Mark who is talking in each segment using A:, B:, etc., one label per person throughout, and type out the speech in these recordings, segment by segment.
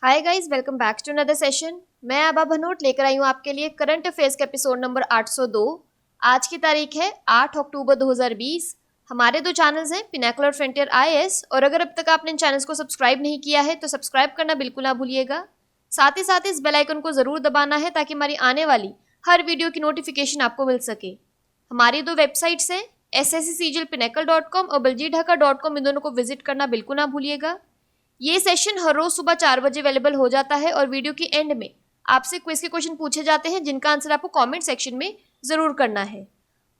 A: Hi guys, welcome back to another session. मैं आभा भनोट लेकर आई हूँ आपके लिए करंट अफेयर्स का एपिसोड नंबर 802। आज की तारीख है 8 अक्टूबर 2020। हमारे दो चैनल्स हैं, पिनाकल और फ्रंटियर आईएएस, और अगर अब तक आपने इन चैनल्स को सब्सक्राइब नहीं किया है तो सब्सक्राइब करना बिल्कुल ना भूलिएगा। साथ ही इस बेल आइकन को जरूर दबाना है ताकि हमारी आने वाली हर वीडियो की नोटिफिकेशन आपको मिल सके। हमारी दो वेबसाइट्स हैं, sscglpinacle.com और baljeedhaka.com। इन दोनों को विजिट करना बिल्कुल ना भूलिएगा। ये सेशन हर रोज सुबह 4 बजे अवेलेबल हो जाता है और वीडियो के एंड में आपसे क्विज के क्वेश्चन पूछे जाते हैं जिनका आंसर आपको कमेंट सेक्शन में जरूर करना है।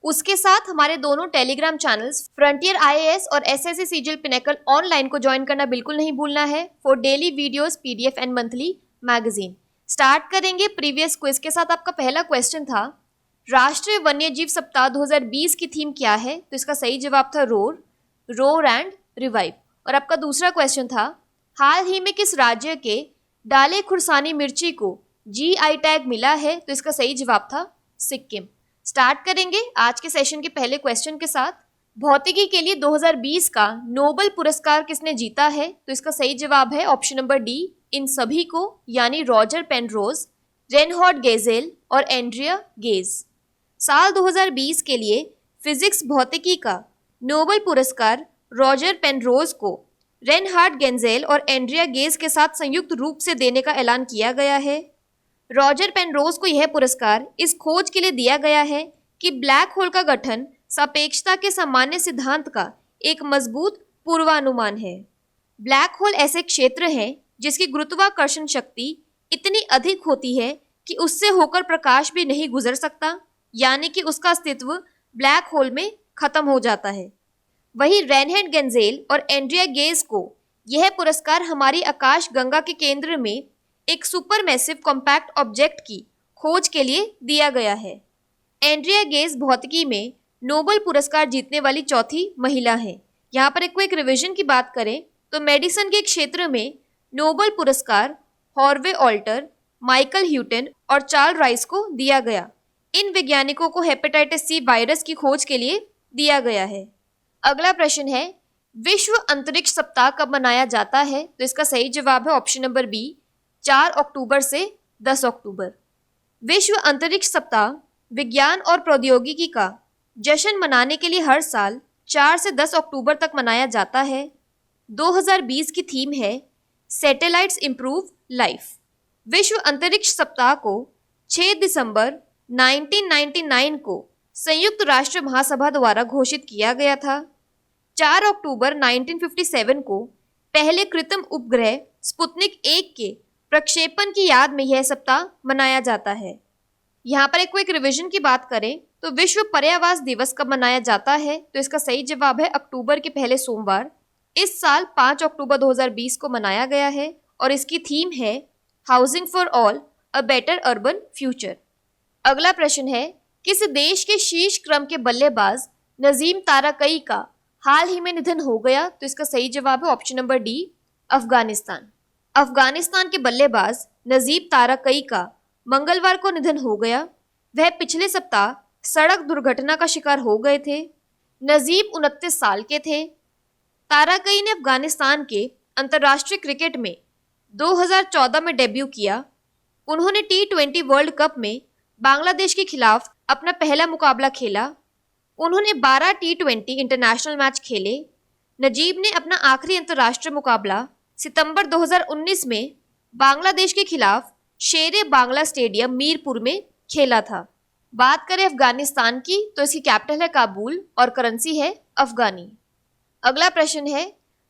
A: उसके साथ हमारे दोनों टेलीग्राम चैनल्स फ्रंटियर आईएएस और एसएससी सीजीएल पिनेकल ऑनलाइन को ज्वाइन करना बिल्कुल नहीं भूलना है for daily videos, PDF and monthly magazine. Start करेंगे प्रीवियस क्विज के साथ। आपका पहला क्वेश्चन था, राष्ट्रीय वन्यजीव सप्ताह 2020 की थीम क्या है? तो इसका सही जवाब था रोर एंड रिवाइव। और आपका दूसरा क्वेश्चन था, हाल ही में किस राज्य के डाले खुरसानी मिर्ची को जीआई टैग मिला है? तो इसका सही जवाब था सिक्किम। स्टार्ट करेंगे आज के सेशन के पहले क्वेश्चन के साथ। भौतिकी के लिए 2020 का नोबेल पुरस्कार किसने जीता है? तो इसका सही जवाब है ऑप्शन नंबर डी, इन सभी को, यानी रॉजर पेनरोज, रेनहॉर्ड गेजेल और एंड्रिया गेज। साल 2020 के लिए फिजिक्स भौतिकी का नोबेल पुरस्कार रॉजर पेनरोज को रेनहार्ड गेंजेल और एंड्रिया गेज के साथ संयुक्त रूप से देने का ऐलान किया गया है। रॉजर पेनरोज को यह पुरस्कार इस खोज के लिए दिया गया है कि ब्लैक होल का गठन सापेक्षता के सामान्य सिद्धांत का एक मजबूत पूर्वानुमान है। ब्लैक होल ऐसे क्षेत्र हैं जिसकी गुरुत्वाकर्षण शक्ति इतनी अधिक होती है कि उससे होकर प्रकाश भी नहीं गुजर सकता, यानी कि उसका अस्तित्व ब्लैक होल में खत्म हो जाता है। वहीं रेनहार्ड गेंजेल और एंड्रिया गेज को यह पुरस्कार हमारी आकाश गंगा के केंद्र में एक सुपरमैसिव कॉम्पैक्ट ऑब्जेक्ट की खोज के लिए दिया गया है। एंड्रिया गेज भौतिकी में नोबेल पुरस्कार जीतने वाली चौथी महिला है। यहाँ पर एक क्विक रिवीजन की बात करें तो मेडिसिन के क्षेत्र में नोबेल पुरस्कार हॉर्वे ऑल्टर, माइकल ह्यूटन और चार्ल्स राइस को दिया गया। इन वैज्ञानिकों को हेपेटाइटिस सी वायरस की खोज के लिए दिया गया है। अगला प्रश्न है, विश्व अंतरिक्ष सप्ताह कब मनाया जाता है? तो इसका सही जवाब है ऑप्शन नंबर बी, 4 अक्टूबर से 10 अक्टूबर। विश्व अंतरिक्ष सप्ताह विज्ञान और प्रौद्योगिकी का जश्न मनाने के लिए हर साल 4 से 10 अक्टूबर तक मनाया जाता है। 2020 की थीम है सैटेलाइट्स इंप्रूव लाइफ। विश्व अंतरिक्ष सप्ताह को 6 दिसंबर 1999 को संयुक्त राष्ट्र महासभा द्वारा घोषित किया गया था। 4 अक्टूबर 1957 को पहले कृत्रिम उपग्रह स्पुतनिक 1 के प्रक्षेपण की याद में यह सप्ताह मनाया जाता है। यहाँ पर एक क्विक रिवीजन की बात करें तो विश्व पर्यावरण दिवस कब मनाया जाता है? तो इसका सही जवाब है अक्टूबर के पहले सोमवार। इस साल 5 अक्टूबर 2020 को मनाया गया है और इसकी थीम है housing for all, a better urban future. अगला प्रश्न है, किस देश के शीर्ष क्रम के बल्लेबाज नजीम ताराकई का हाल ही में निधन हो गया? तो इसका सही जवाब है option number D, Afghanistan. Afghanistan के बल्लेबाज नजीब ताराकई का मंगलवार को निधन हो गया। वह पिछले सप्ताह सड़क दुर्घटना का शिकार हो गए थे। नजीब 29 साल के थे। ताराकई ने अफगानिस्तान के अंतर्राष्ट्रीय क्रिकेट में 2014 में डेब्यू किया। उन्होंने T20 वर्ल्ड कप में बांग्लादेश के खिलाफ अपना पहला मुकाबला खेला। उन्होंने 12 T20 इंटरनेशनल मैच खेले। नजीब ने अपना आखिरी अंतर्राष्ट्रीय मुकाबला सितंबर 2019 में बांग्लादेश के खिलाफ शेरे बांग्ला स्टेडियम मीरपुर में खेला था। बात करें अफगानिस्तान की तो इसकी कैपिटल है काबुल और करेंसी है अफगानी। अगला प्रश्न है,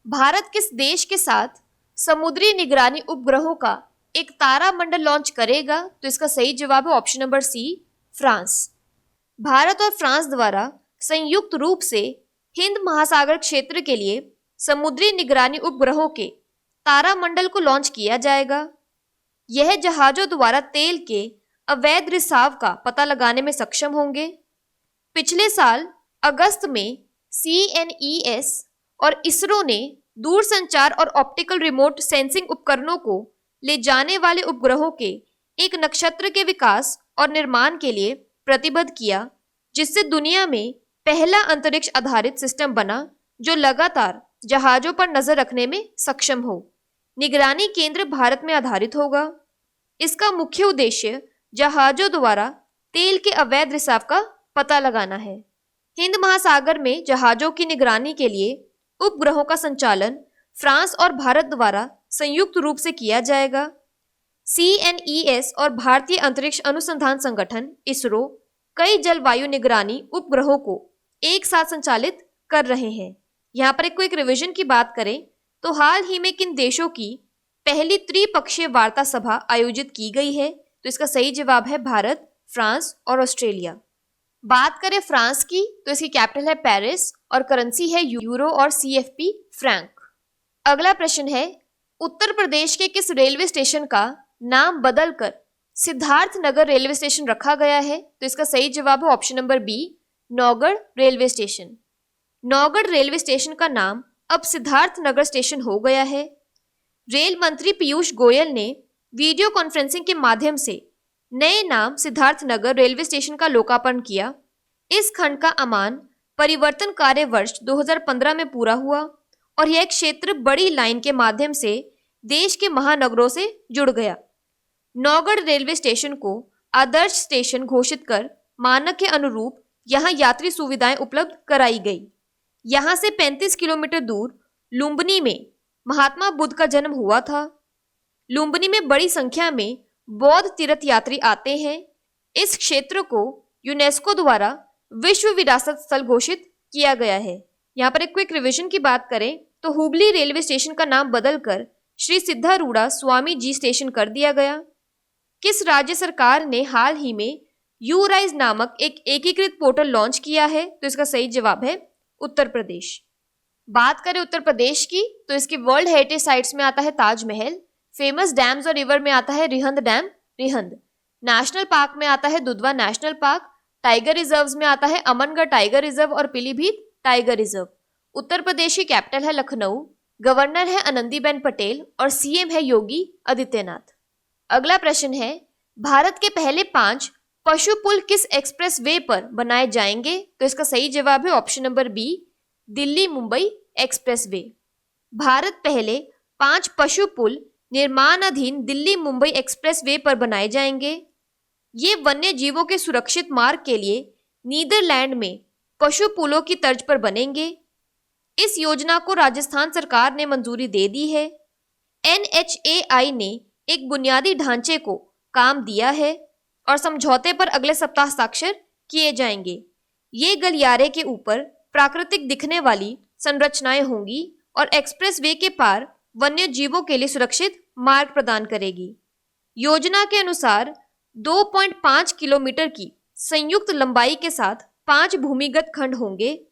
A: भारत किस देश के साथ समुद्री निगरानी उपग्रहों का एक तारा मंडल लॉन्च करेगा? तो इसका सही जवाब है option number C, France. Bharat और फ्रांस द्वारा संयुक्त रूप से हिंद महासागर क्षेत्र के लिए समुद्री निगरानी उपग्रहों के तारामंडल को लॉन्च किया जाएगा। यह जहाजों द्वारा तेल के अवैध रिसाव का पता लगाने में सक्षम होंगे। पिछले साल अगस्त में CNES और इसरो ने दूरसंचार और ऑप्टिकल रिमोट सेंसिंग उपकरणों को ले जाने वाले उपग्रहों के एक नक्षत्र के विकास और निर्माण के लिए प्रतिबद्ध किया, जिससे दुनिया में पहला अंतरिक्ष आधारित सिस्टम बना जो लगातार जहाजों पर नजर रखने में सक्षम हो। निगरानी केंद्र भारत में आधारित होगा। इसका मुख्य उद्देश्य जहाजों द्वारा तेल के अवैध रिसाव का पता लगाना है। हिंद महासागर में जहाजों की निगरानी के लिए उपग्रहों का संचालन फ्रांस और भारत द्वारा संयुक्त रूप से किया जाएगा। CNES और भारतीय अंतरिक्ष अनुसंधान संगठन इसरो कई जलवायु निगरानी उपग्रहों को एक साथ संचालित कर रहे हैं। यहाँ पर एक क्विक रिवीजन की बात करें तो हाल ही में किन देशों की पहली त्रिपक्षीय वार्ता सभा आयोजित की गई है, तो इसका सही जवाब है भारत, फ्रांस और ऑस्ट्रेलिया। बात करें फ्रांस की तो इसकी कैपिटल है पेरिस और करेंसी है यूरो और CFP फ्रैंक। अगला प्रश्न है, उत्तर प्रदेश के किस रेलवे स्टेशन का नाम बदलकर सिद्धार्थनगर रेलवे स्टेशन रखा गया है, तो इसका सही जवाब है option number B, Naugarh railway station. Naugarh railway station का नाम अब सिद्धार्थनगर स्टेशन हो गया है। रेल मंत्री पीयूष गोयल ने वीडियो कॉन्फ्रेंसिंग के माध्यम से नए नाम सिद्धार्थनगर रेलवे स्टेशन का लोकार्पण किया। इस खंड का अमान परिवर्तन कार्य वर्ष 2015 में पूरा हुआ और यह क्षेत्र बड़ी लाइन के माध्यम से देश के महानगरों से जुड़ गया। नौगढ़ रेलवे स्टेशन को आदर्श स्टेशन घोषित कर मानक के अनुरूप यहाँ यात्री सुविधाएं उपलब्ध कराई गई। यहाँ से 35 किलोमीटर दूर लुम्बिनी में महात्मा बुद्ध का जन्म हुआ था। लुम्बिनी में बड़ी संख्या में बौद्ध तीर्थ यात्री आते हैं। इस क्षेत्र को यूनेस्को द्वारा विश्व विरासत स्थल घोषित किया गया है। यहाँ पर एक क्विक रिवीजन की बात करें तो हुबली रेलवे स्टेशन का नाम बदलकर श्री सिद्धारूढ़ा स्वामी जी स्टेशन कर दिया गया। किस राज्य सरकार ने हाल ही में यूराइज नामक एक एकीकृत पोर्टल लॉन्च किया है, तो इसका सही जवाब है उत्तर प्रदेश। बात करें उत्तर प्रदेश की तो इसके वर्ल्ड हेरिटेज साइट्स में आता है ताजमहल, फेमस डैम्स और रिवर में आता है Rihand dam Rihand, national park में आता है Dudhwa national park, tiger reserves में आता है अमनगढ़ टाइगर रिजर्व और पीलीभीत टाइगर रिजर्व। उत्तर प्रदेश की कैपिटल है लखनऊ, गवर्नर है आनंदीबेन पटेल और CM है योगी आदित्यनाथ। अगला प्रश्न है, भारत के पहले 5 पशु पुल किस एक्सप्रेस वे पर बनाए जाएंगे, तो इसका सही जवाब है option number B, Delhi Mumbai expressway. Bharat पहले 5 पशु पुल निर्माणाधीन दिल्ली मुंबई एक्सप्रेस वे पर बनाए जाएंगे। ये वन्य जीवों के सुरक्षित मार्ग के लिए नीदरलैंड में पशु पुलों की तर्ज पर बनेंगे। इस योजना को राजस्थान सरकार ने मंजूरी दे दी है। NHAI ने एक बुनियादी ढांचे को काम दिया है और समझौते पर अगले सप्ताह हस्ताक्षर किए जाएंगे। ये गलियारे के ऊपर प्राकृतिक दिखने वाली संरचनाएं होंगी और एक्सप्रेस वे के पार वन्य जीवों के लिए सुरक्षित मार्ग प्रदान करेगी। योजना के अनुसार 2.5 किलोमीटर की संयुक्त लंबाई के साथ 5 भूमिगत खंड होंगे।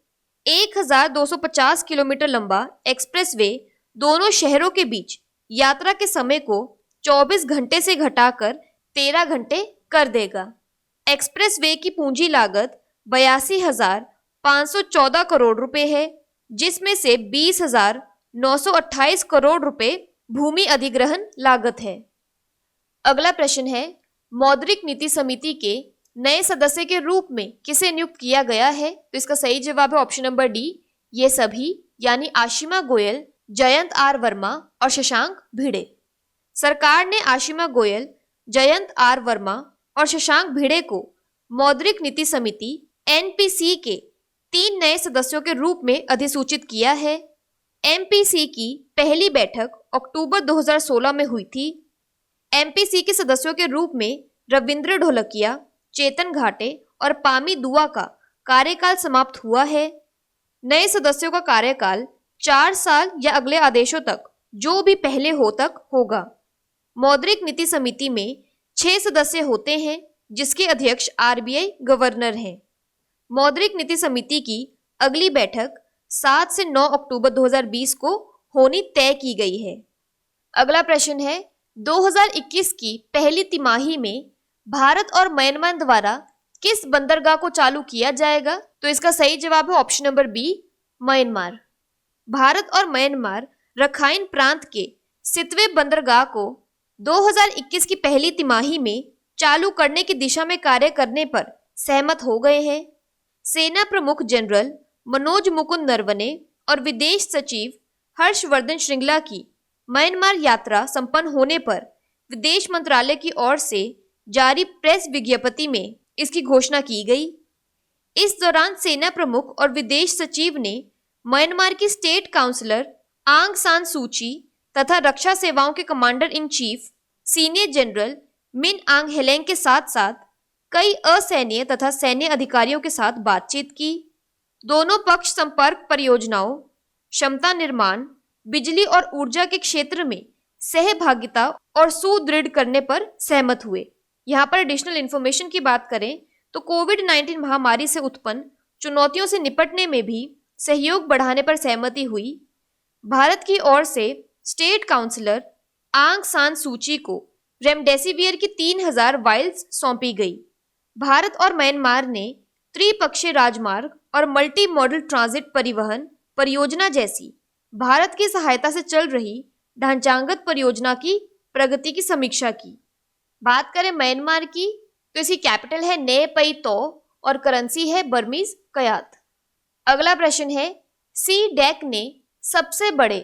A: 1250 किलोमीटर लंबा एक्सप्रेस वे दोनों शहरों के बीच यात्रा के समय को 24 घंटे से घटाकर 13 घंटे कर देगा। एक्सप्रेस वे की पूंजी लागत 82,514 करोड़ रुपए है, जिसमें से 20,928 करोड़ रुपए भूमि अधिग्रहण लागत है। अगला प्रश्न है, मौद्रिक नीति समिति के नए सदस्य के रूप में किसे नियुक्त किया गया है, तो इसका सही जवाब है ऑप्शन नंबर डी, ये सभी यानी आशिमा गोयल, जयंत R वर्मा और शशांक भिड़े। सरकार ने आशिमा गोयल, जयंत R वर्मा और शशांक भिड़े को मौद्रिक नीति समिति NPC के 3 नए सदस्यों के रूप में अधिसूचित किया है। MPC की पहली बैठक अक्टूबर 2016 में हुई थी। MPC के सदस्यों के रूप में रविंद्र ढोलकिया, चेतन घाटे और पामी दुआ का कार्यकाल समाप्त हुआ है। नए सदस्यों का कार्यकाल 4 साल या अगले आदेशों तक जो भी पहले हो तक होगा। मौद्रिक नीति समिति में 6 सदस्य होते हैं, जिसके अध्यक्ष RBI गवर्नर हैं। मौद्रिक नीति समिति की अगली बैठक 7 से 9 अक्टूबर 2020 को होनी तय की गई है। अगला प्रश्न है, 2021 की पहली तिमाही में भारत और म्यांमार द्वारा किस बंदरगाह को चालू किया जाएगा, तो इसका सही जवाब है option number B, Myanmar. Bharat और म्यांमार रखाइन प्रांत के सितवे बंदरगाह को 2021 की पहली तिमाही में चालू करने की दिशा में कार्य करने पर सहमत हो गए हैं। सेना प्रमुख जनरल मनोज मुकुंद नरवणे और विदेश सचिव हर्षवर्धन श्रृंगला की म्यांमार यात्रा संपन्न होने पर विदेश मंत्रालय की ओर से जारी प्रेस विज्ञप्ति में इसकी घोषणा की गई। इस दौरान सेना प्रमुख और विदेश सचिव ने म्यांमार की स्टेट काउंसलर आंग सान सूची तथा रक्षा सेवाओं के commander in chief senior general Min आंग हेलेंग के साथ साथ कई असैन्य तथा सैन्य अधिकारियों के साथ बातचीत की। दोनों पक्ष संपर्क परियोजनाओं, क्षमता निर्माण, बिजली और ऊर्जा के क्षेत्र में सहभागिता और सुदृढ़ करने पर सहमत हुए। यहाँ पर एडिशनल इन्फॉर्मेशन की बात करें तो कोविड-19 महामारी से उत्पन्न चुनौतियों से निपटने में भी सहयोग बढ़ाने पर सहमति हुई। भारत की ओर से स्टेट काउंसलर आंग सान सूची को रेमडेसिवियर की 3000 वायल्स सौंपी गई। भारत और म्यांमार ने त्रिपक्षीय राजमार्ग और मल्टी मॉडल ट्रांजिट परिवहन परियोजना जैसी भारत की सहायता से चल रही ढांचागत परियोजना की प्रगति की समीक्षा की। बात करें म्यांमार की तो इसकी कैपिटल है ने पई तो और करेंसी है बर्मीज कयात। अगला प्रश्न है, CDAC ने सबसे बड़े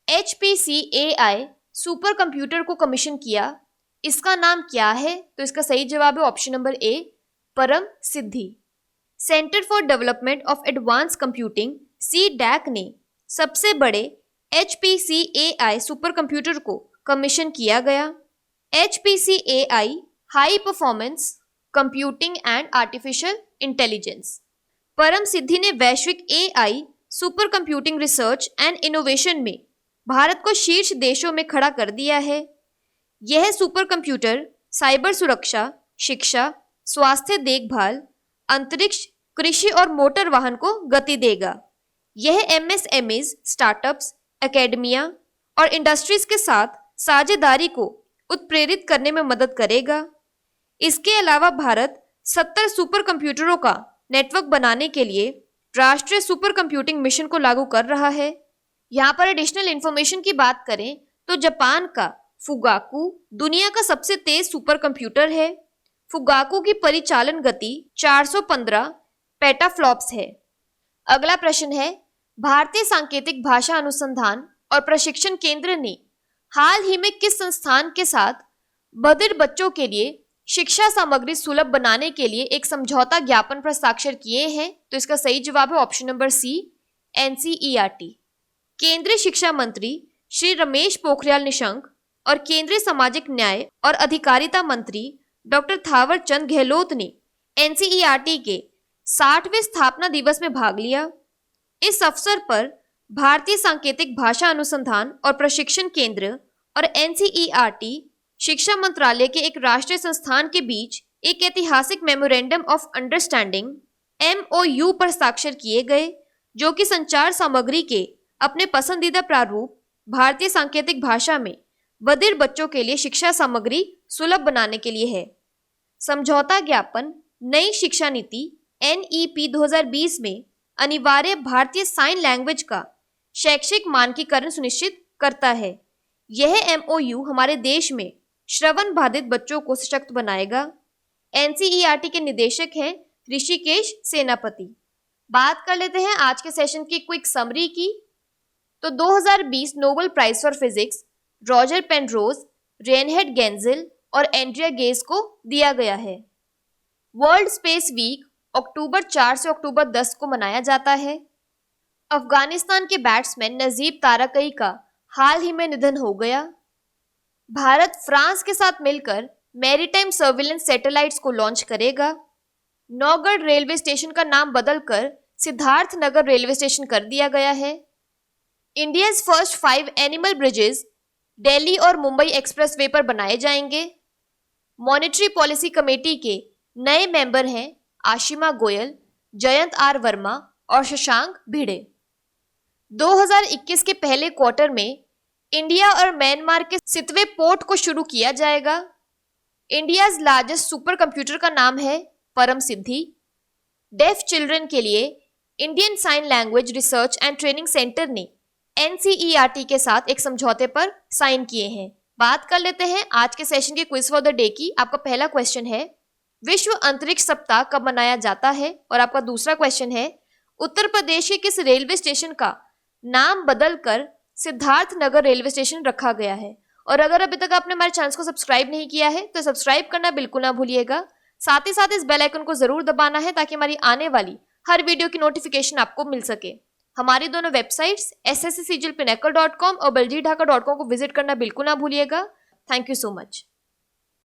A: HPC-AI सुपर कंप्यूटर को कमीशन किया, इसका नाम क्या है? तो इसका सही जवाब है option number A, Param Siddhi. Centre for development of advance computing CDAC ने सबसे बड़े HPC-AI सुपर कंप्यूटर को कमीशन किया गया। HPC-AI high performance computing and artificial intelligence. परम सिद्धि ने वैश्विक AI super computing research and innovation में भारत को शीर्ष देशों में खड़ा कर दिया है। यह सुपर कंप्यूटर साइबर सुरक्षा, शिक्षा, स्वास्थ्य देखभाल, अंतरिक्ष, कृषि और मोटर वाहन को गति देगा। यह MSMEs, स्टार्टअप्स, एकेडमिया और इंडस्ट्रीज के साथ साझेदारी को उत्प्रेरित करने में मदद करेगा। इसके अलावा भारत 70 सुपर कंप्यूटरों का नेटवर्क बनाने के लिए राष्ट्रीय सुपर कंप्यूटिंग मिशन को लागू कर रहा है। यहाँ पर एडिशनल इंफॉर्मेशन की बात करें तो जापान का फुगाकू दुनिया का सबसे तेज सुपर कंप्यूटर है। फुगाकू की परिचालन गति 415 पेटाफ्लॉप्स है। अगला प्रश्न है, भारतीय सांकेतिक भाषा अनुसंधान और प्रशिक्षण केंद्र ने हाल ही में किस संस्थान के साथ बधिर बच्चों के लिए शिक्षा सामग्री सुलभ बनाने के लिए एक समझौता ज्ञापन पर हस्ताक्षर किए हैं? तो इसका सही जवाब है ऑप्शन नंबर सी, NCERT। केंद्रीय शिक्षा मंत्री श्री रमेश पोखरियाल निशंक और केंद्रीय सामाजिक न्याय और अधिकारिता मंत्री डॉक्टर थावर चंद गहलोत ने NCERT के 60वें स्थापना दिवस में भाग लिया। इस अवसर पर भारतीय सांकेतिक भाषा अनुसंधान और प्रशिक्षण केंद्र और NCERT शिक्षा मंत्रालय के एक राष्ट्रीय संस्थान के बीच एक ऐतिहासिक मेमोरेंडम ऑफ अंडरस्टैंडिंग MOU पर हस्ताक्षर किए गए, जो कि संचार सामग्री के अपने पसंदीदा प्रारूप भारतीय सांकेतिक भाषा में बधिर बच्चों के लिए शिक्षा सामग्री सुलभ बनाने के लिए है। समझौता ज्ञापन नई शिक्षा नीति NEP 2020 में अनिवार्य भारतीय साइन लैंग्वेज का शैक्षिक मानकीकरण सुनिश्चित करता है। यह MOU हमारे देश में श्रवण बाधित बच्चों को सशक्त बनाएगा। NCERT के निदेशक हैं ऋषिकेश सेनापति। बात कर लेते हैं आज के सेशन की क्विक समरी की। तो 2020 Nobel prize for physics Roger Penrose, Reinhard Genzel और एंड्रिया गेज को दिया गया है। वर्ल्ड स्पेस वीक अक्टूबर 4 से अक्टूबर 10 को मनाया जाता है। अफगानिस्तान के बैट्समैन नजीब ताराकई का हाल ही में निधन हो गया। भारत फ्रांस के साथ मिलकर मैरीटाइम सर्विलेंस सैटेलाइट्स को लॉन्च करेगा। नौगढ़ रेलवे स्टेशन का नाम बदलकर सिद्धार्थनगर रेलवे स्टेशन कर दिया गया है। India's first 5 animal bridges Delhi और मुंबई एक्सप्रेसवे पर बनाए जाएंगे। मॉनेटरी पॉलिसी कमेटी के नए मेंबर हैं आशिमा गोयल, जयंत आर वर्मा और शशांक भिड़े। 2021 के पहले क्वार्टर में इंडिया और म्यांमार के 7वें पोर्ट को शुरू किया जाएगा। इंडियाज लार्जेस्ट सुपर कंप्यूटर का नाम है परम सिद्धि। डेफ चिल्ड्रन के लिए Indian sign language research and training centre ने NCERT के साथ एक समझौते पर साइन किए हैं। बात कर लेते हैं आज के सेशन के क्विज फॉर द डे की। आपका पहला क्वेश्चन है, विश्व अंतरिक्ष सप्ताह कब मनाया जाता है? और आपका दूसरा क्वेश्चन है, उत्तर प्रदेश के किस रेलवे स्टेशन का नाम बदलकर सिद्धार्थ नगर रेलवे स्टेशन रखा गया है। और अगर अभी तक आपने हमारे चैनल को सब्सक्राइब नहीं किया है तो सब्सक्राइब करना बिल्कुल ना भूलिएगा। साथ ही साथ इस बेल आइकन को जरूर दबाना है ताकि हमारी आने वाली हर वीडियो की नोटिफिकेशन आपको मिल सके। हमारी दोनों वेबसाइट्स ssccglpinacle.com और baljeetdhaka.com को विजिट करना बिल्कुल ना भूलिएगा। Thank you so much.